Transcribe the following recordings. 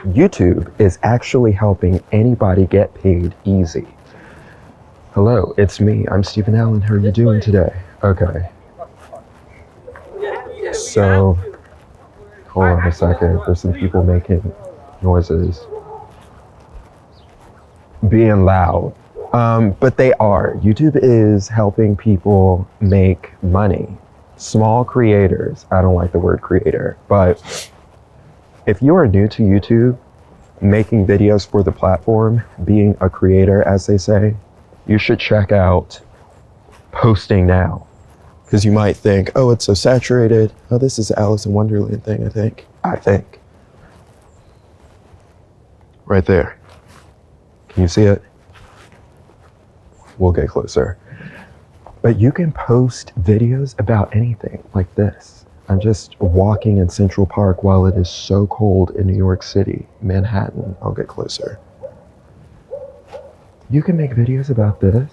YouTube is actually helping anybody get paid easy. Hello, it's me. I'm Steven Allen. How are you doing today? Okay. So, hold on a second. There's some people making noises. Being loud. But they are. YouTube is helping people make money. Small creators. I don't like the word creator, but if you are new to YouTube, making videos for the platform, being a creator, as they say, you should check out Posting Now. Because you might think, oh, it's so saturated. Oh, this is the Alice in Wonderland thing, I think. Right there. Can you see it? We'll get closer. But you can post videos about anything like this. I'm just walking in Central Park while it is so cold in New York City, Manhattan. I'll get closer. You can make videos about this,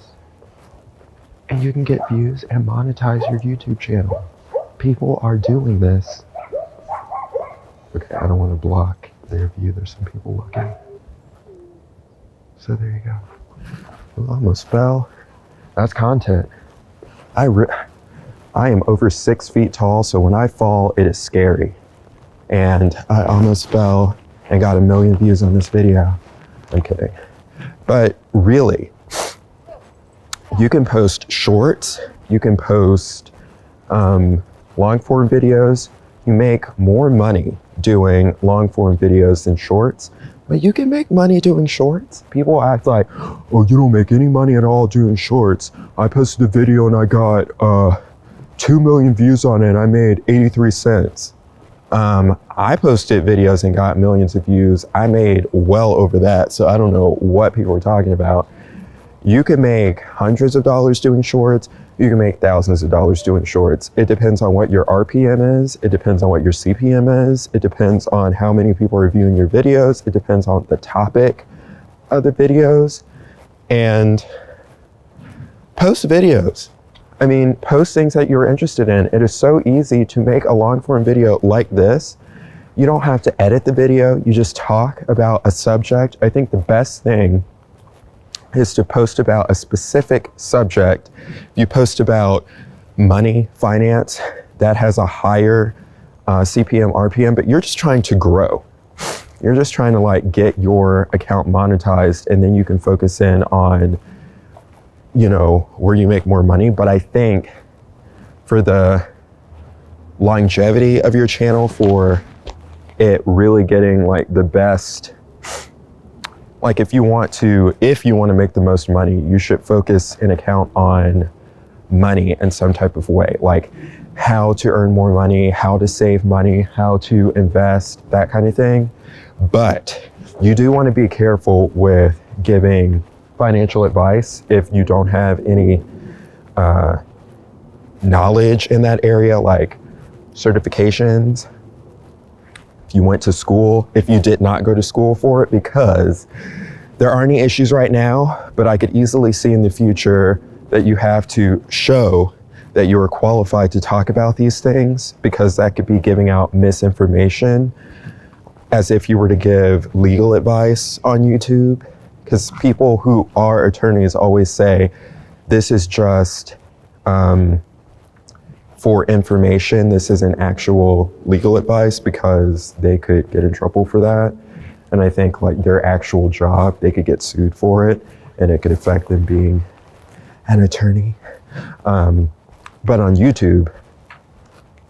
and you can get views and monetize your YouTube channel. People are doing this. Okay, I don't want to block their view. There's some people looking. So there you go. Well, almost fell. That's content. I am over 6 feet tall, so when I fall, it is scary. And I almost fell and got 1 million views on this video. I'm kidding. But really, you can post shorts, you can post long form videos. You make more money doing long form videos than shorts, but you can make money doing shorts. People act like, oh, you don't make any money at all doing shorts. I posted a video and I got 2 million views on it and I made 83 cents. I posted videos and got millions of views. I made well over that, so I don't know what people are talking about. You can make hundreds of dollars doing shorts. You can make thousands of dollars doing shorts. It depends on what your RPM is. It depends on what your CPM is. It depends on how many people are viewing your videos. It depends on the topic of the videos. And post videos. I mean, post things that you're interested in. It is so easy to make a long form video like this. You don't have to edit the video. You just talk about a subject. I think the best thing is to post about a specific subject. If you post about money, finance, that has a higher CPM, RPM, but you're just trying to grow. You're just trying to like get your account monetized, and then you can focus in on, you know, where you make more money. But I think for the longevity of your channel, for it really getting like the best, like if you want to make the most money, you should focus an account on money in some type of way, like how to earn more money, how to save money, how to invest, that kind of thing. But you do want to be careful with giving financial advice if you don't have any knowledge in that area, like certifications. If you went to school, if you did not go to school for it, because there aren't any issues right now, but I could easily see in the future that you have to show that you are qualified to talk about these things, because that could be giving out misinformation, as if you were to give legal advice on YouTube. Because people who are attorneys always say, this is just for information. This isn't actual legal advice, because they could get in trouble for that. And I think like their actual job, they could get sued for it, and it could affect them being an attorney. But on YouTube,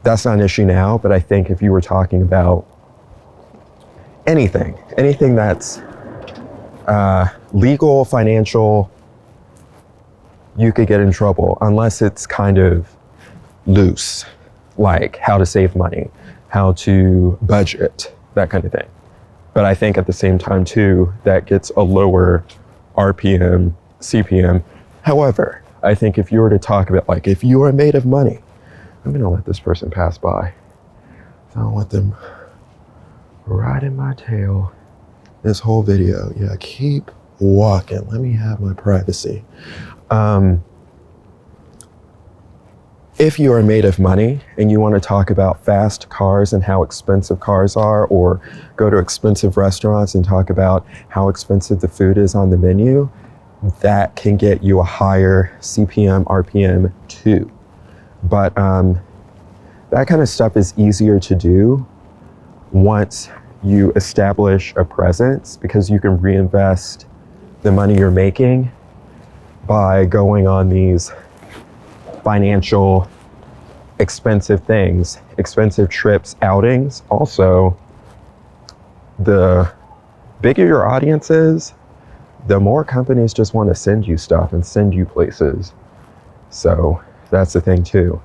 that's not an issue now. But I think if you were talking about anything that's legal, financial, you could get in trouble, unless it's kind of loose, like how to save money, how to budget, that kind of thing. But I think at the same time too, that gets a lower RPM, CPM. However, I think if you were to talk about like, if you are made of money, I'm gonna let this person pass by. I don't want them riding my tail this whole video. Yeah, keep walking. Let me have my privacy. if you are made of money and you want to talk about fast cars and how expensive cars are, or go to expensive restaurants and talk about how expensive the food is on the menu, that can get you a higher CPM, RPM too. But that kind of stuff is easier to do once you establish a presence, because you can reinvest the money you're making by going on these financial expensive things, expensive trips, outings. Also, the bigger your audience is, the more companies just want to send you stuff and send you places. So that's the thing too.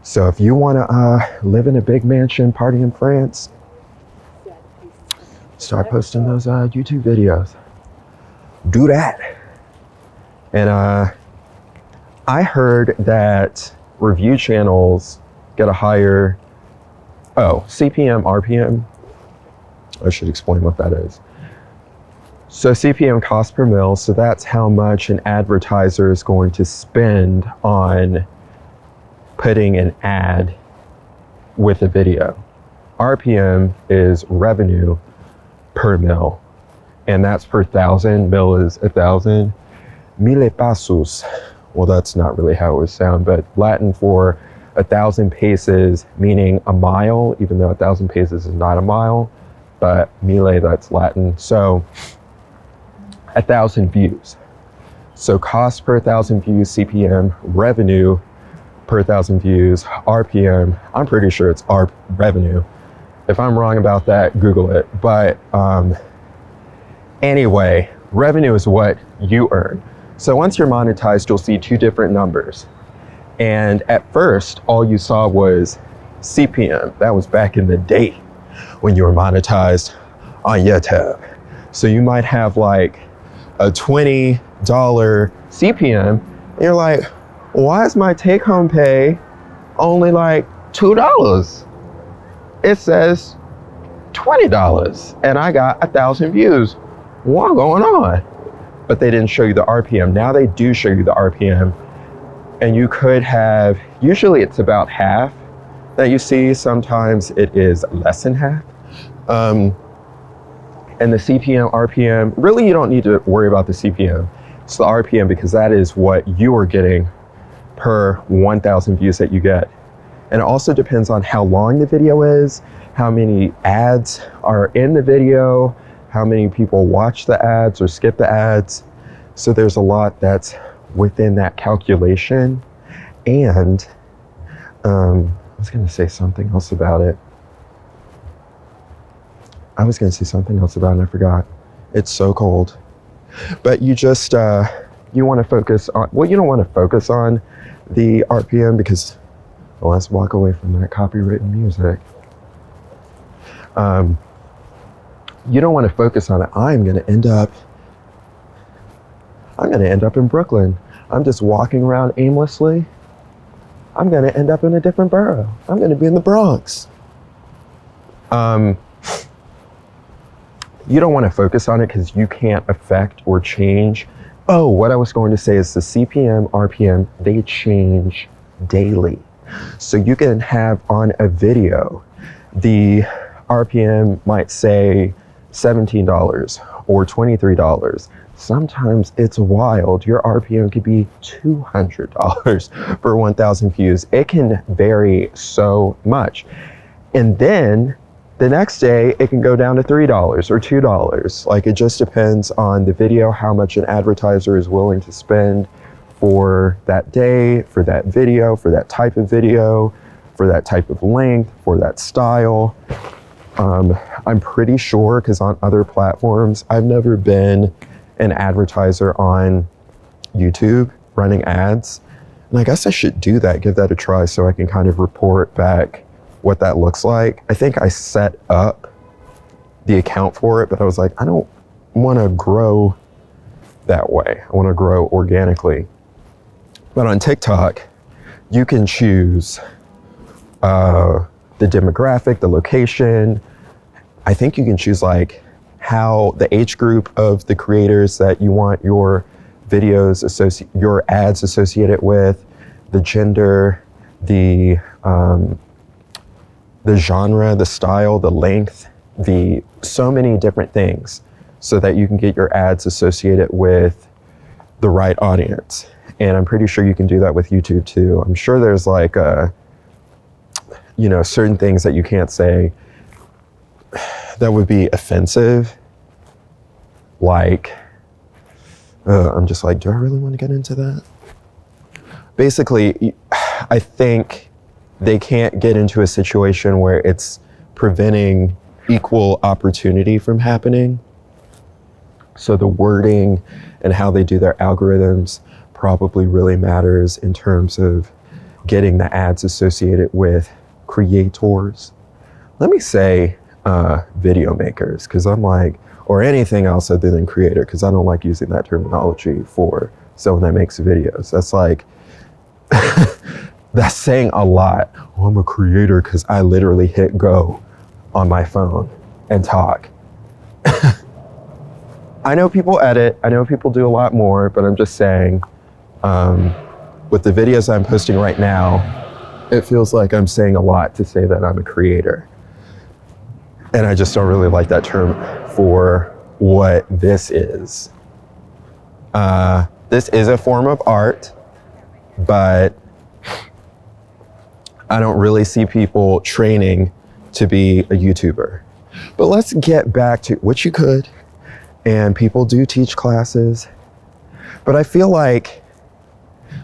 So if you want to live in a big mansion, party in France, start posting those YouTube videos. Do that. And I heard that review channels get a higher, CPM, RPM. I should explain what that is. So CPM, cost per mil, so that's how much an advertiser is going to spend on putting an ad with a video. RPM is revenue per mil, and that's per thousand. Mil is 1,000. Mille pasos. Well, that's not really how it would sound, but Latin for 1,000 paces, meaning a mile, even though 1,000 paces is not a mile, but mille, that's Latin. So 1,000 views. So cost per 1,000 views, CPM, revenue per 1,000 views, RPM. I'm pretty sure it's revenue. If I'm wrong about that, Google it. But anyway, revenue is what you earn. So once you're monetized, you'll see two different numbers. And at first, all you saw was CPM. That was back in the day when you were monetized on YouTube. So you might have like a $20 CPM, and you're like, why is my take-home pay only like $2? It says $20, and I got 1,000 views. What's going on? But they didn't show you the RPM. Now they do show you the RPM, and you could have, usually it's about half that you see. Sometimes it is less than half. And the CPM, RPM, really you don't need to worry about the CPM. It's the RPM, because that is what you are getting per 1,000 views that you get. And it also depends on how long the video is, how many ads are in the video, how many people watch the ads or skip the ads. So there's a lot that's within that calculation. And I was going to say something else about it. And I forgot. It's so cold. But you just, you want to focus on, well, you don't want to focus on the RPM because, well, let's walk away from that copywritten music. You don't want to focus on it. I'm going to end up in Brooklyn. I'm just walking around aimlessly. I'm going to end up in a different borough. I'm going to be in the Bronx. You don't want to focus on it because you can't affect or change. Oh, what I was going to say is the CPM, RPM, they change daily. So you can have on a video, the RPM might say $17 or $23. Sometimes it's wild. Your RPM could be $200 for 1,000 views. It can vary so much. And then the next day it can go down to $3 or $2. Like, it just depends on the video, how much an advertiser is willing to spend for that day, for that video, for that type of video, for that type of length, for that style. I'm pretty sure, because on other platforms, I've never been an advertiser on YouTube running ads. And I guess I should do that, give that a try so I can kind of report back what that looks like. I think I set up the account for it, but I was like, I don't want to grow that way. I want to grow organically. But on TikTok, you can choose the demographic, the location. I think you can choose like how the age group of the creators that you want your videos your ads associated with, the gender, the genre, the style, the length, so many different things, so that you can get your ads associated with the right audience. And I'm pretty sure you can do that with YouTube too. I'm sure there's like certain things that you can't say that would be offensive. Like, I'm just like, do I really want to get into that? Basically, I think they can't get into a situation where it's preventing equal opportunity from happening. So the wording and how they do their algorithms probably really matters in terms of getting the ads associated with creators. Let me say video makers, because I'm like, or anything else other than creator, because I don't like using that terminology for someone that makes videos. That's like, that's saying a lot. Oh, I'm a creator because I literally hit go on my phone and talk. I know people edit, I know people do a lot more, but I'm just saying, with the videos I'm posting right now, it feels like I'm saying a lot to say that I'm a creator. And I just don't really like that term for what this is. This is a form of art, but I don't really see people training to be a YouTuber. But let's get back to which you could, and people do teach classes. But I feel like,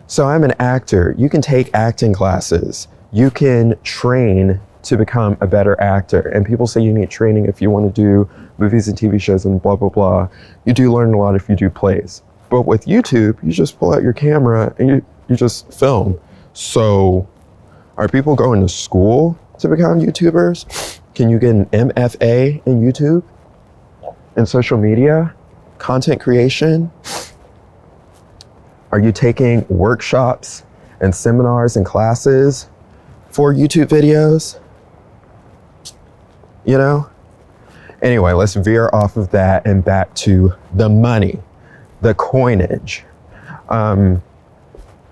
so I'm an actor. You can take acting classes. You can train to become a better actor. And people say you need training if you want to do movies and TV shows and blah, blah, blah. You do learn a lot if you do plays. But with YouTube, you just pull out your camera and you just film. So are people going to school to become YouTubers? Can you get an MFA in YouTube, in social media, content creation? Are you taking workshops and seminars and classes for YouTube videos? You know? Anyway, let's veer off of that and back to the money, the coinage.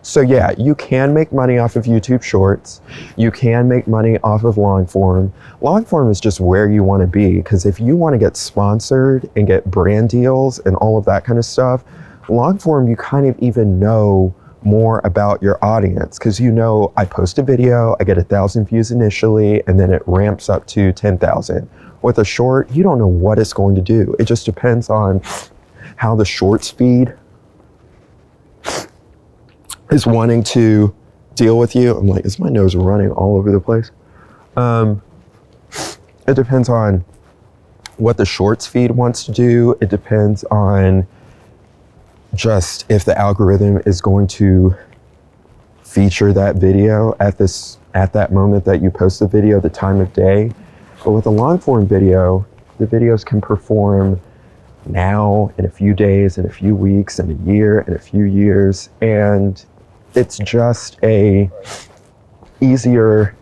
So yeah, you can make money off of YouTube Shorts. You can make money off of longform. Longform is just where you want to be, because if you want to get sponsored and get brand deals and all of that kind of stuff, longform, you kind of even know more about your audience, because I post a video, I get 1,000 views initially, and then it ramps up to 10,000. With a short, you don't know what it's going to do. It just depends on how the shorts feed is wanting to deal with you. I'm like, is my nose running all over the place? It depends on what the shorts feed wants to do. It depends on just if the algorithm is going to feature that video at that moment that you post the video, the time of day. But with a long form video, the videos can perform now, in a few days, in a few weeks, in a year, in a few years. And it's just a easier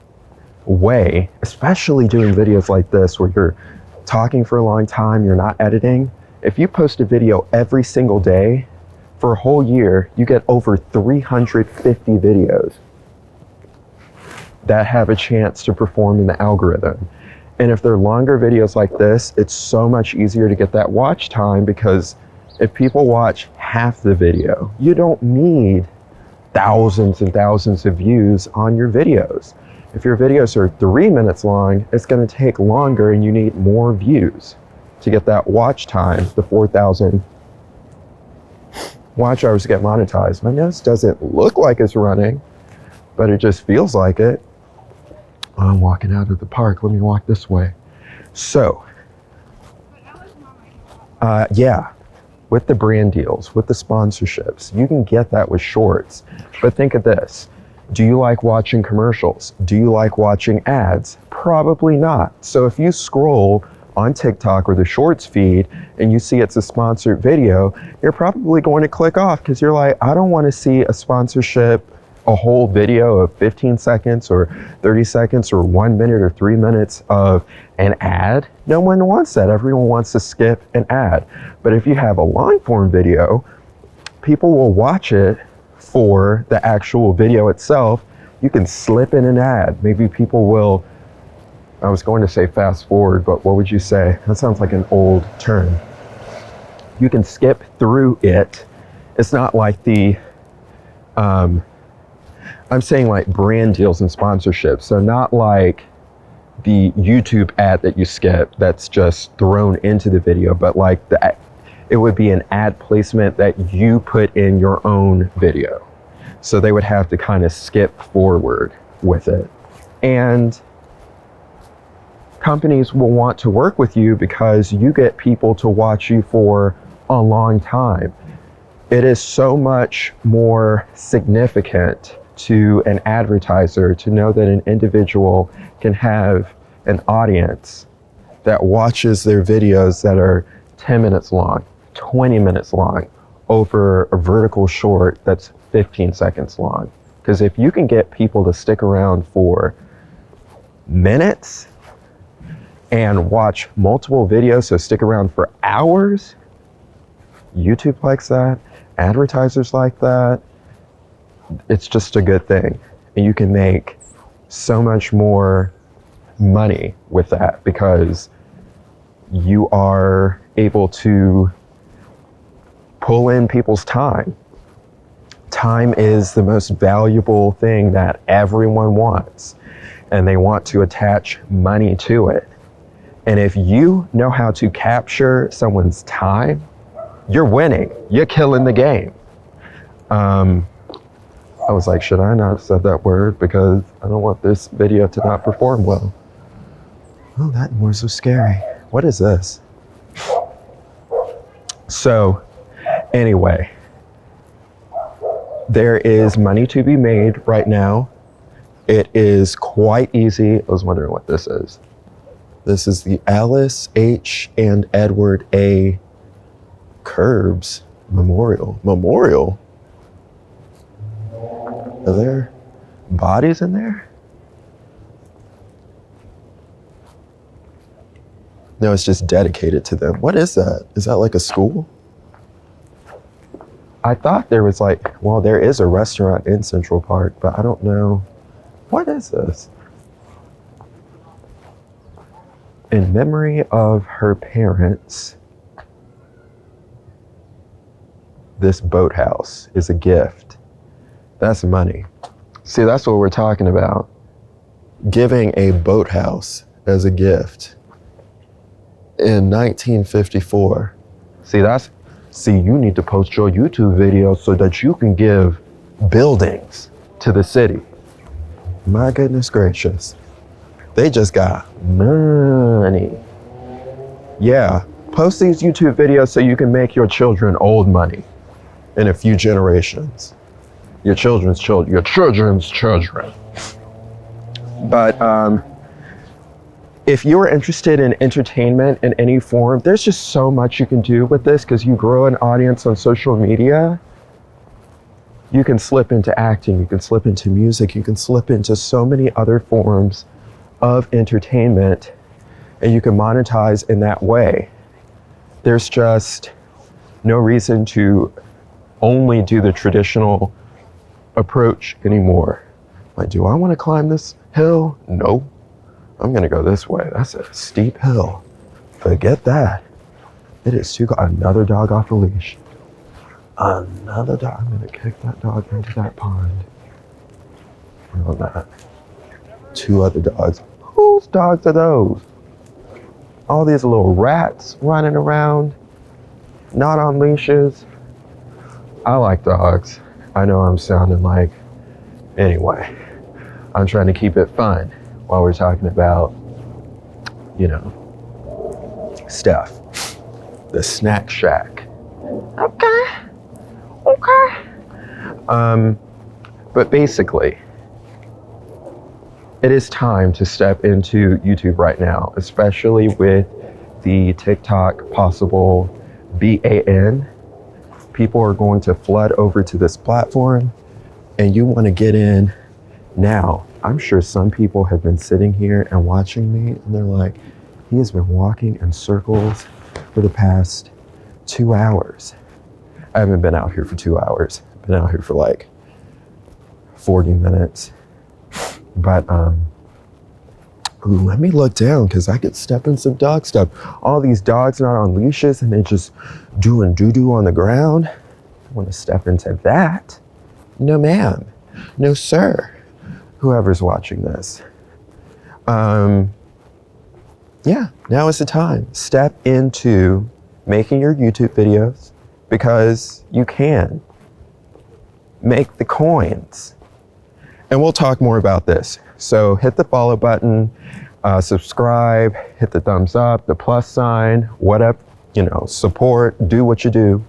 way, especially doing videos like this where you're talking for a long time, you're not editing. If you post a video every single day for a whole year, you get over 350 videos that have a chance to perform in the algorithm. And if they're longer videos like this, it's so much easier to get that watch time, because if people watch half the video, you don't need thousands and thousands of views on your videos. If your videos are 3 minutes long, it's going to take longer and you need more views to get that watch time, the 4,000 watch hours to get monetized. My nose doesn't look like it's running, but it just feels like it. I'm walking out of the park. Let me walk this way. So, yeah. With the brand deals, with the sponsorships, you can get that with shorts. But think of this. Do you like watching commercials? Do you like watching ads? Probably not. So if you scroll on TikTok or the shorts feed and you see it's a sponsored video, you're probably going to click off, because you're like, I don't want to see a sponsorship, a whole video of 15 seconds or 30 seconds or 1 minute or 3 minutes of an ad. No one wants that. Everyone wants to skip an ad. But if you have a long form video, people will watch it for the actual video itself You can slip in an ad. Maybe people will, I was going to say fast forward, but what would you say? That sounds like an old term. You can skip through it. It's not like the, I'm saying like brand deals and sponsorships. So not like the YouTube ad that you skip that's just thrown into the video, but like it would be an ad placement that you put in your own video. So they would have to kind of skip forward with it. And companies will want to work with you because you get people to watch you for a long time. It is so much more significant to an advertiser to know that an individual can have an audience that watches their videos that are 10 minutes long, 20 minutes long, over a vertical short that's 15 seconds long. Because if you can get people to stick around for minutes and watch multiple videos, so stick around for hours, YouTube likes that, advertisers like that. It's just a good thing. And you can make so much more money with that because you are able to pull in people's time. Time is the most valuable thing that everyone wants, and they want to attach money to it. And if you know how to capture someone's time, you're winning. You're killing the game. I was like, should I not have said that word because I don't want this video to not perform well. Oh, that was so scary. What is this? So anyway, there is money to be made right now. It is quite easy. I was wondering what this is. This is the Alice H. and Edward A. Curbs Memorial. Memorial? Are there bodies in there? No, it's just dedicated to them. What is that? Is that like a school? I thought there was like, well, there is a restaurant in Central Park, but I don't know. What is this? In memory of her parents, this boathouse is a gift. That's money. See, that's what we're talking about. Giving a boathouse as a gift in 1954. See, you need to post your YouTube video so that you can give buildings to the city. My goodness gracious. They just got money. Yeah, post these YouTube videos so you can make your children old money in a few generations. Your children's children, your children's children. But if you're interested in entertainment in any form, there's just so much you can do with this because you grow an audience on social media. You can slip into acting, you can slip into music, you can slip into so many other forms of entertainment, and you can monetize in that way. There's just no reason to only do the traditional approach anymore. Like, do I want to climb this hill? No. I'm gonna go this way. That's a steep hill. Forget that. It is too. Another dog off the leash. Another dog. I'm gonna kick that dog into that pond. On that. Two other dogs. Whose dogs are those? All these little rats running around, not on leashes. I like dogs. I know I'm sounding like, anyway, I'm trying to keep it fun while we're talking about, you know, stuff. The snack shack. Okay. But basically, it is time to step into YouTube right now, especially with the TikTok possible ban. People are going to flood over to this platform, and you want to get in now. I'm sure some people have been sitting here and watching me, and they're like, he has been walking in circles for the past 2 hours. I haven't been out here for 2 hours. I've been out here for like 40 minutes. But ooh, let me look down because I could step in some dog stuff. All these dogs not on leashes and they just doing doo-doo on the ground. I want to step into that. No ma'am, no sir, whoever's watching this. Yeah, now is the time. Step into making your YouTube videos because you can make the coins. And we'll talk more about this. So hit the follow button, subscribe, hit the thumbs up, the plus sign, whatever, support, do what you do.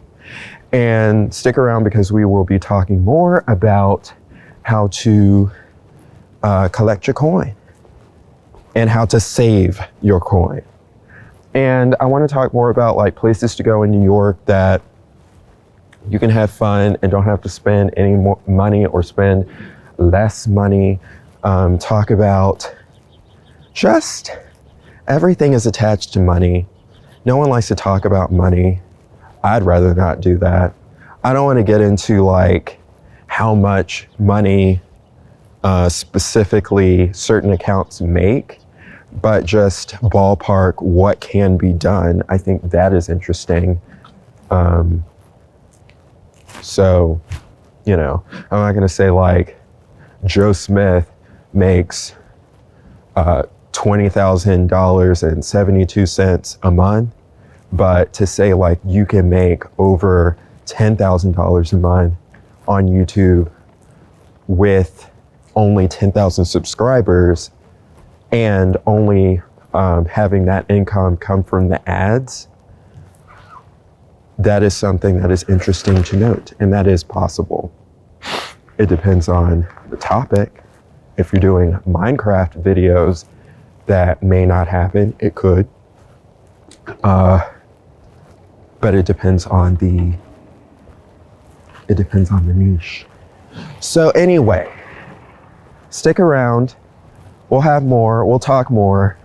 And stick around because we will be talking more about how to collect your coin and how to save your coin. And I want to talk more about like places to go in New York that you can have fun and don't have to spend any more money or spend less money. Talk about just everything is attached to money. No one likes to talk about money. I'd rather not do that. I don't want to get into like how much money specifically certain accounts make, but just ballpark what can be done. I think that is interesting. So, I'm not going to say like Joe Smith makes $20,000.72 a month, but to say like you can make over $10,000 a month on YouTube with only 10,000 subscribers and only having that income come from the ads, that is something that is interesting to note, and that is possible. It depends on the topic. If you're doing Minecraft videos, that may not happen. It could. But it depends on the niche. So anyway, stick around. We'll have more, we'll talk more.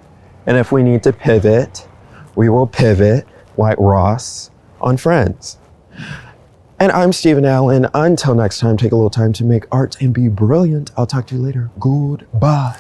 And if we need to pivot, we will pivot like Ross on Friends. And I'm Steven Allen. Until next time, take a little time to make art and be brilliant. I'll talk to you later. Goodbye.